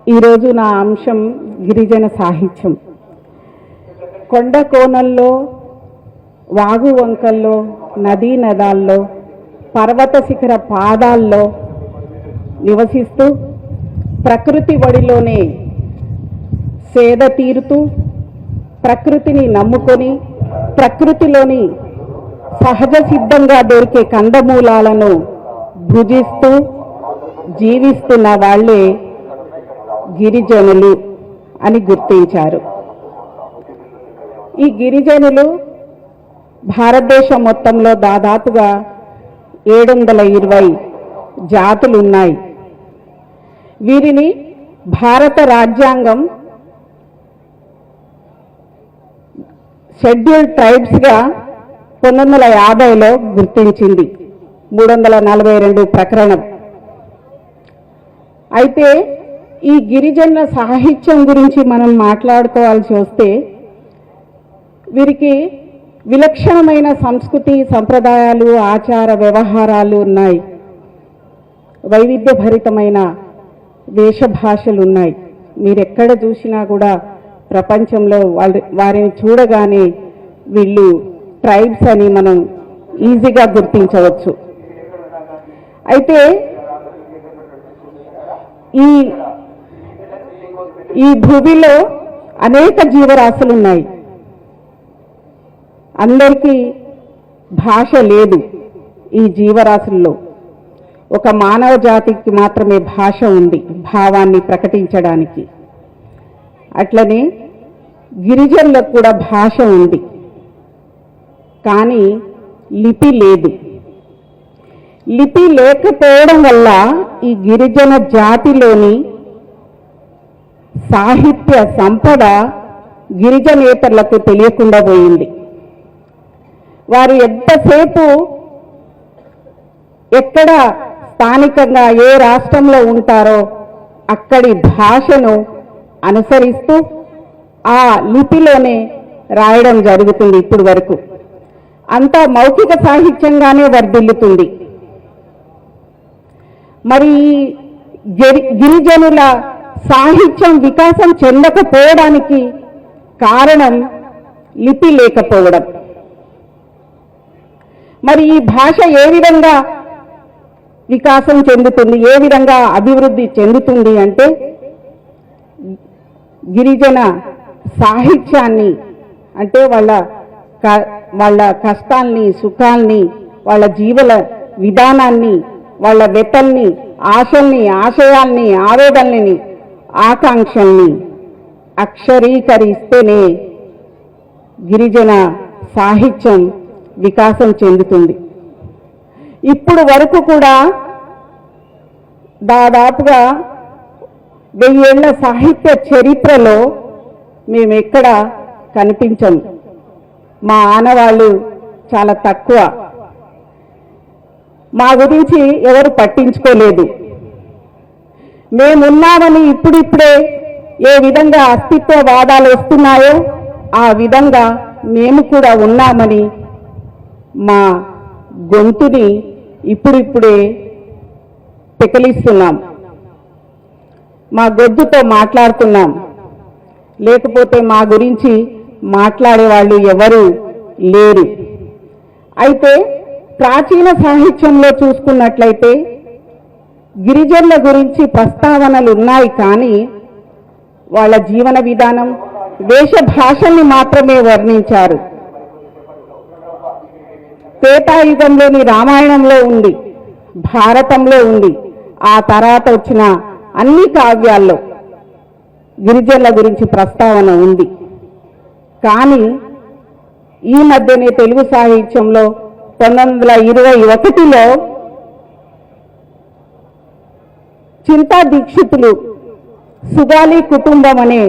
ఈరోజు నా అంశం గిరిజన సాహిత్యం. కొండ కోణల్లో, వాగు వంకల్లో, నదీ నదాల్లో, పర్వత శిఖర పాదాల్లో నివసిస్తూ ప్రకృతి ఒడిలోనే సేద తీరుతూ ప్రకృతిని నమ్ముకొని ప్రకృతిలోని సహజ సిద్ధంగా దొరికే కందమూలాలను భుజిస్తూ జీవిస్తున్న వాళ్ళే గిరిజనులు అని గుర్తించారు. ఈ గిరిజనులు భారతదేశం మొత్తంలో దాదాపుగా 720 జాతులు ఉన్నాయి. వీరిని భారత రాజ్యాంగం షెడ్యూల్డ్ ట్రైబ్స్గా 1950లో గుర్తించింది, 342 ప్రకరణం. అయితే ఈ గిరిజనుల సాహిత్యం గురించి మనం మాట్లాడుకోవాల్సి వస్తే వీరికి విలక్షణమైన సంస్కృతి, సంప్రదాయాలు, ఆచార వ్యవహారాలు ఉన్నాయి. వైవిధ్యభరితమైన వేషభాషలు ఉన్నాయి. మీరెక్కడ చూసినా కూడా ప్రపంచంలో వారిని చూడగానే వీళ్ళు ట్రైబ్స్ అని మనం ఈజీగా గుర్తించవచ్చు. అయితే ఈ భూమిలో అనేక జీవరాశులు ఉన్నాయి. అందరికీ భాష లేదు. ఈ జీవరాశుల్లో ఒక మానవ జాతికి మాత్రమే భాష ఉంది, భావాన్ని ప్రకటించడానికి. అట్లనే గిరిజనులకు కూడా భాష ఉంది, కానీ లిపి లేదు. లిపి లేకపోవడం వల్ల ఈ గిరిజన జాతిలోని సాహిత్య సంపద గిరిజనేతరులకు తెలియకుండా పోయింది. వారు ఎంతసేపు ఎక్కడ స్థానికంగా ఏ రాష్ట్రంలో ఉంటారో అక్కడి భాషను అనుసరిస్తూ ఆ లిపిలోనే రాయడం జరుగుతుంది. ఇప్పుడు వరకు అంతా మౌఖిక సాహిత్యంగానే వర్ధిల్లుతుంది. మరి గిరిజనుల సాహిత్యం వికాసం చెందకపోవడానికి కారణం లిపి లేకపోవడం. మరి ఈ భాష ఏ విధంగా వికాసం చెందుతుంది, ఏ విధంగా అభివృద్ధి చెందుతుంది అంటే గిరిజన సాహిత్యాన్ని, అంటే వాళ్ళ కష్టాల్ని, సుఖాల్ని, వాళ్ళ జీవన విధానాన్ని, వాళ్ళ వ్యతల్ని, ఆశల్ని, ఆశయాల్ని, ఆవేదనల్ని, ఆకాంక్షల్ని అక్షరీకరిస్తేనే గిరిజన సాహిత్యం వికాసం చెందుతుంది. ఇప్పుడు వరకు కూడా దాదాపుగా 1000 ఏళ్ల సాహిత్య చరిత్రలో మేము ఎక్కడ కనిపించం. మా ఆనవాళ్ళు చాలా తక్కువ. మా గురించి ఎవరు పట్టించుకోలేదు. మేమున్నామని ఇప్పుడిప్పుడే ఏ విధంగా అస్తిత్వవాదాలు వస్తున్నాయో ఆ విధంగా మేము కూడా ఉన్నామని మా గొంతుని ఇప్పుడిప్పుడే పెకలిస్తున్నాం. మా గొంతుతో మాట్లాడుతున్నాం. లేకపోతే మా గురించి మాట్లాడే వాళ్ళు ఎవరు లేరు. అయితే ప్రాచీన సాహిత్యంలో చూసుకున్నట్లయితే గిరిజనుల గురించి ప్రస్తావనలు ఉన్నాయి, కానీ వాళ్ళ జీవన విధానం, వేషభాషల్ని మాత్రమే వర్ణించారు. త్రేతాయుగంలోని రామాయణంలో ఉంది, భారతంలో ఉంది, ఆ తర్వాత వచ్చిన అన్ని కావ్యాల్లో గిరిజనుల గురించి ప్రస్తావన ఉంది. కానీ ఈ మధ్యనే తెలుగు సాహిత్యంలో 1921లో చింతా దీక్షితులు సుగాలి కుటుంబం అనే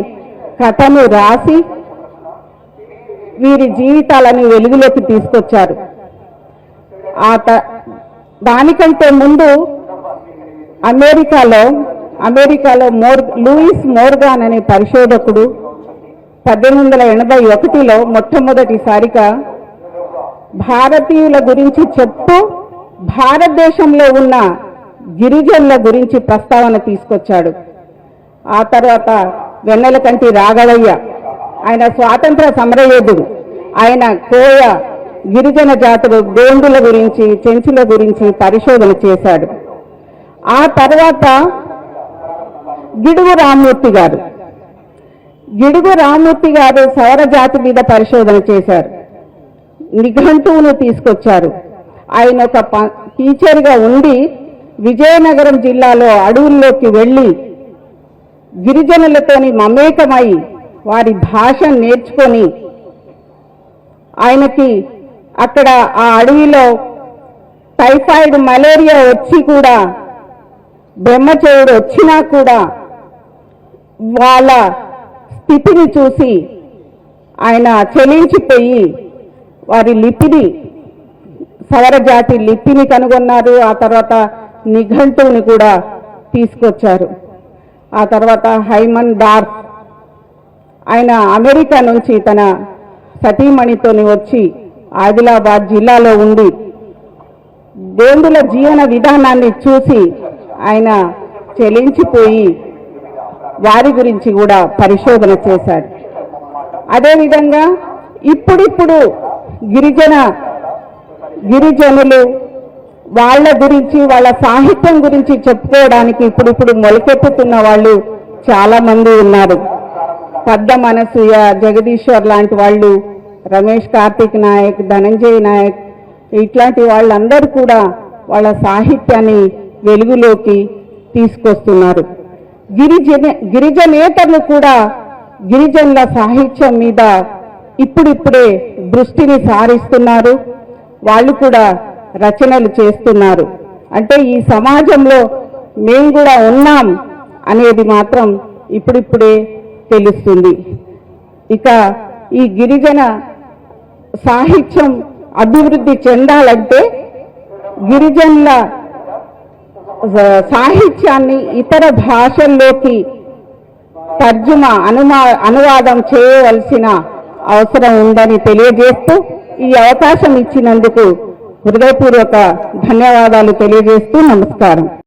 కథను రాసి వీరి జీవితాలను వెలుగులోకి తీసుకొచ్చారు. దానికంటే ముందు అమెరికాలో లూయిస్ మోర్గాన్ అనే పరిశోధకుడు 1881లో మొట్టమొదటిసారిగా భారతీయుల గురించి చెప్తూ భారతదేశంలో ఉన్న గిరిజనుల గురించి ప్రస్తావన తీసుకొచ్చాడు. ఆ తర్వాత వెన్నెలకంటి రాఘవయ్య, ఆయన స్వాతంత్ర సమరయోధుడు. ఆయన కోయ గిరిజన జాతులు గోండుల గురించి, చెంచుల గురించి పరిశోధన చేశాడు. ఆ తర్వాత గిడుగు రామ్మూర్తి గారు సవర జాతి మీద పరిశోధన చేశారు. నిఘంటువును తీసుకొచ్చారు. ఆయన ఒక టీచర్గా ఉండి విజయనగరం జిల్లాలో అడవుల్లోకి వెళ్ళి గిరిజనులతోని మమేకమై వారి భాష నేర్చుకొని ఆయనకి అక్కడ ఆ అడవిలో టైఫాయిడ్, మలేరియా వచ్చి కూడా, బ్రహ్మచర్యుడు వచ్చినా కూడా వాళ్ళ స్థితిని చూసి ఆయన చలించిపోయి వారి లిపిని, సవర జాతి లిపిని కనుగొన్నారు. ఆ తర్వాత నిఘంటువుని కూడా తీసుకొచ్చారు. ఆ తర్వాత హైమన్ డార్ఫ్, ఆయన అమెరికా నుంచి తన సతీమణితోని వచ్చి ఆదిలాబాద్ జిల్లాలో ఉండి గోండుల జీవన విధానాన్ని చూసి ఆయన చెలించిపోయి వారి గురించి కూడా పరిశోధన చేశాడు. అదేవిధంగా ఇప్పుడిప్పుడు గిరిజనులు వాళ్ళ గురించి, వాళ్ళ సాహిత్యం గురించి చెప్పుకోవడానికి ఇప్పుడిప్పుడు మొలకెత్తుతున్న వాళ్ళు చాలా మంది ఉన్నారు. పద్మ అనసూయ, జగదీశ్వర్ లాంటి వాళ్ళు, రమేష్ కార్తిక్ నాయక్, ధనంజయ్ నాయక్, ఇట్లాంటి వాళ్ళందరూ కూడా వాళ్ళ సాహిత్యాన్ని వెలుగులోకి తీసుకొస్తున్నారు. గిరిజనేతరులు కూడా గిరిజనుల సాహిత్యం మీద ఇప్పుడిప్పుడే దృష్టిని సారిస్తున్నారు. వాళ్ళు కూడా రచనలు చేస్తున్నారు. అంటే ఈ సమాజంలో మేము కూడా ఉన్నాం అనేది మాత్రం ఇప్పుడిప్పుడే తెలుస్తుంది. ఇక ఈ గిరిజన సాహిత్యం అభివృద్ధి చెందాలంటే గిరిజనుల సాహిత్యాన్ని ఇతర భాషల్లోకి అనువాదం చేయవలసిన అవసరం ఉందని తెలియజేస్తూ, ఈ అవకాశం ఇచ్చినందుకు హృదయపూర్వక ధన్యవాదాలు తెలియజేస్తూ నమస్కారం.